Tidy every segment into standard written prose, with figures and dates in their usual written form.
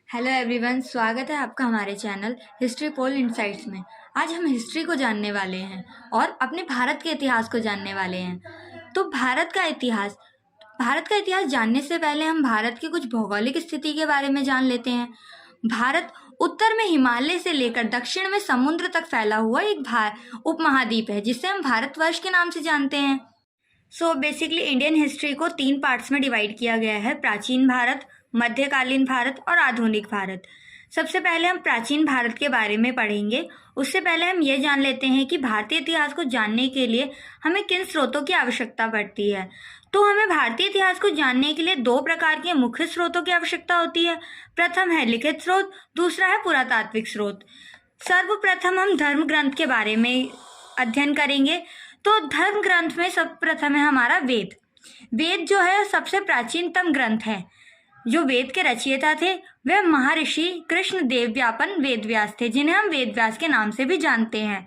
Hello everyone, स्वागत है आपका हमारे चैनल हिस्ट्री पोल इनसाइट्स में। आज हम हिस्ट्री को जानने वाले हैं और अपने भारत के इतिहास को जानने वाले हैं। तो भारत का इतिहास जानने से पहले हम भारत की कुछ भौगोलिक स्थिति के बारे में जान लेते हैं। भारत उत्तर में हिमालय से लेकर दक्षिण में समुद्र तक फैला हुआ एक उपमहाद्वीप है, जिसे हम भारतवर्ष के नाम से जानते हैं। सो बेसिकली इंडियन हिस्ट्री को 3 पार्ट्स में डिवाइड किया गया है: प्राचीन भारत, मध्यकालीन भारत और आधुनिक भारत। सबसे पहले हम प्राचीन भारत के बारे में पढ़ेंगे। उससे पहले हम ये जान लेते हैं कि भारतीय इतिहास को जानने के लिए हमें किन स्रोतों की आवश्यकता पड़ती है। तो हमें भारतीय इतिहास को जानने के लिए 2 प्रकार के मुख्य स्रोतों की आवश्यकता होती है। प्रथम है लिखित स्रोत, दूसरा है पुरातात्विक स्रोत। सर्वप्रथम हम धर्म ग्रंथ के बारे में अध्ययन करेंगे। तो धर्म ग्रंथ में सर्वप्रथम है हमारा वेद। वेद जो है सबसे प्राचीनतम ग्रंथ है। जो वेद के रचयिता थे वह महर्षि कृष्ण देव व्यापन वेदव्यास थे, जिन्हें हम वेदव्यास के नाम से भी जानते हैं।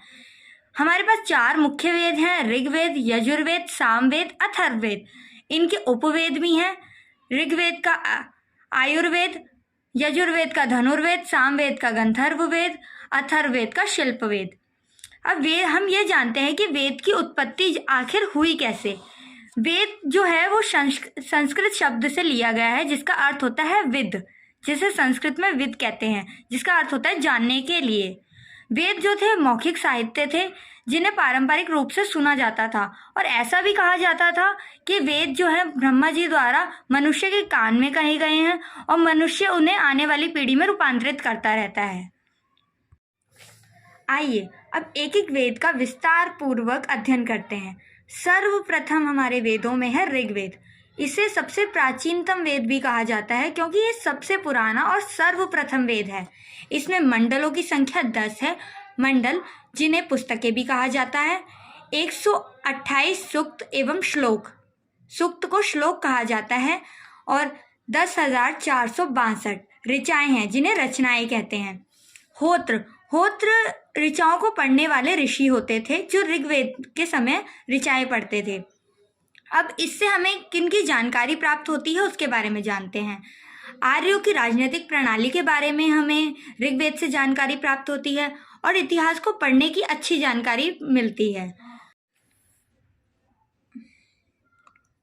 हमारे पास 4 मुख्य वेद हैं: ऋग्वेद, यजुर्वेद, सामवेद, अथर्ववेद। इनके उपवेद भी हैं। ऋग्वेद का आयुर्वेद, यजुर्वेद का धनुर्वेद, सामवेद का गंधर्ववेद, अथर्ववेद का शिल्पवेद। अब हम ये जानते हैं कि वेद की उत्पत्ति आखिर हुई कैसे। वेद जो है वो संस्कृत शब्द से लिया गया है, जिसका अर्थ होता है विद, जिसे संस्कृत में विद कहते हैं, जिसका अर्थ होता है जानने के लिए। वेद जो थे मौखिक साहित्य थे, जिन्हें पारंपरिक रूप से सुना जाता था, और ऐसा भी कहा जाता था कि वेद जो है ब्रह्मा जी द्वारा मनुष्य के कान में कहे गए हैं और मनुष्य उन्हें आने वाली पीढ़ी में रूपांतरित करता रहता है। आइए अब एक एक वेद का विस्तार पूर्वक अध्ययन करते हैं। सर्वप्रथम हमारे वेदों में है ऋग्वेद। इसे सबसे प्राचीनतम वेद भी कहा जाता है, क्योंकि ये सबसे पुराना और सर्वप्रथम वेद है। इसमें मंडलों की संख्या 10 है। मंडल, जिन्हें पुस्तकें भी कहा जाता है, 128 सूक्त एवं श्लोक, सूक्त को श्लोक कहा जाता है, और 10,462 ऋचाएं हैं, जिन्हें रचनाएं कहते हैं। होत्र ऋचाओं को पढ़ने वाले ऋषि होते थे, जो ऋग्वेद के समय ऋचाएं पढ़ते थे। अब इससे हमें किनकी जानकारी प्राप्त होती है उसके बारे में जानते हैं। आर्यों की राजनीतिक प्रणाली के बारे में हमें ऋग्वेद से जानकारी प्राप्त होती है, और इतिहास को पढ़ने की अच्छी जानकारी मिलती है।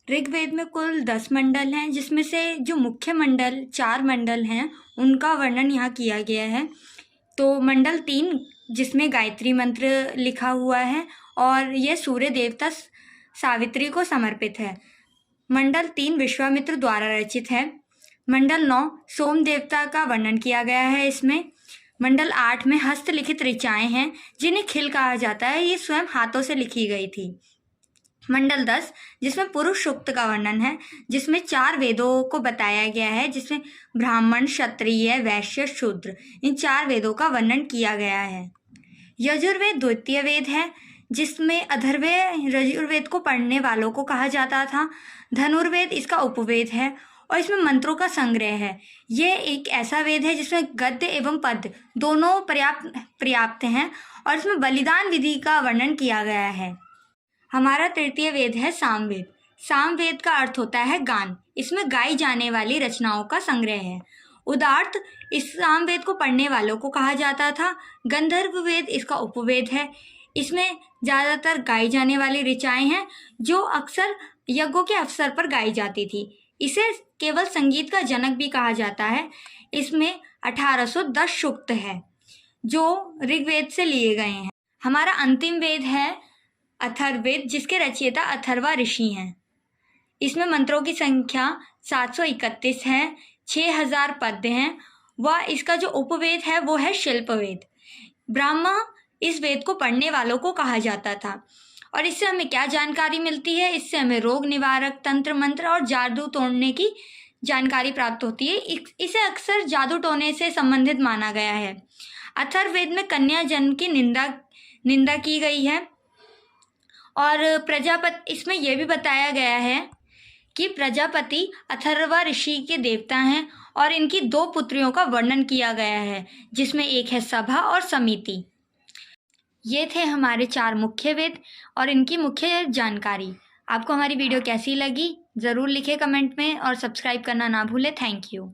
ऋग्वेद में कुल 10 मंडल हैं, जिसमें से जो मुख्य मंडल 4 मंडल हैं उनका वर्णन यहाँ किया गया है। तो मंडल 3, जिसमें गायत्री मंत्र लिखा हुआ है, और यह सूर्य देवता सावित्री को समर्पित है। मंडल 3 विश्वामित्र द्वारा रचित है। मंडल 9 सोम देवता का वर्णन किया गया है इसमें। मंडल 8 में हस्तलिखित ऋचाएं हैं, जिन्हें खिल कहा जाता है, ये स्वयं हाथों से लिखी गई थी। मंडल 10 जिसमें पुरुष सूक्त का वर्णन है, जिसमें 4 वेदों को बताया गया है, जिसमें ब्राह्मण, क्षत्रिय, वैश्य, शूद्र, इन 4 वेदों का वर्णन किया गया है। यजुर्वेद द्वितीय वेद है, जिसमें अथर्ववेद यजुर्वेद को पढ़ने वालों को कहा जाता था। धनुर्वेद इसका उपवेद है, और इसमें मंत्रों का संग्रह है। यह एक ऐसा वेद है जिसमें गद्य एवं पद्य दोनों पर्याप्त हैं, और इसमें बलिदान विधि का वर्णन किया गया है। हमारा तृतीय वेद है सामवेद। सामवेद का अर्थ होता है गान। इसमें गाई जाने वाली रचनाओं का संग्रह है। उदार्थ इस सामवेद को पढ़ने वालों को कहा जाता था। गंधर्व वेद इसका उपवेद है। इसमें ज़्यादातर गाई जाने वाली ऋचाएं हैं, जो अक्सर यज्ञों के अवसर पर गाई जाती थी। इसे केवल संगीत का जनक भी कहा जाता है। इसमें 1810 सूक्त है, जो ऋग्वेद से लिए गए हैं। हमारा अंतिम वेद है अथर्ववेद, जिसके रचयिता अथर्वा ऋषि हैं। इसमें मंत्रों की संख्या 731 है, 6000 पद्य हैं, व इसका जो उपवेद है वो है शिल्पवेद। ब्राह्मा इस वेद को पढ़ने वालों को कहा जाता था। और इससे हमें क्या जानकारी मिलती है? इससे हमें रोग निवारक, तंत्र मंत्र और जादू तोड़ने की जानकारी प्राप्त होती है। इसे अक्सर जादू टोने से संबंधित माना गया है। अथर्ववेद में कन्या जन्म की निंदा की गई है, और प्रजापति, इसमें यह भी बताया गया है कि प्रजापति अथर्वा ऋषि के देवता हैं, और इनकी 2 पुत्रियों का वर्णन किया गया है, जिसमें एक है सभा और समिति। ये थे हमारे 4 मुख्य वेद और इनकी मुख्य जानकारी। आपको हमारी वीडियो कैसी लगी ज़रूर लिखें कमेंट में, और सब्सक्राइब करना ना भूलें। Thank you.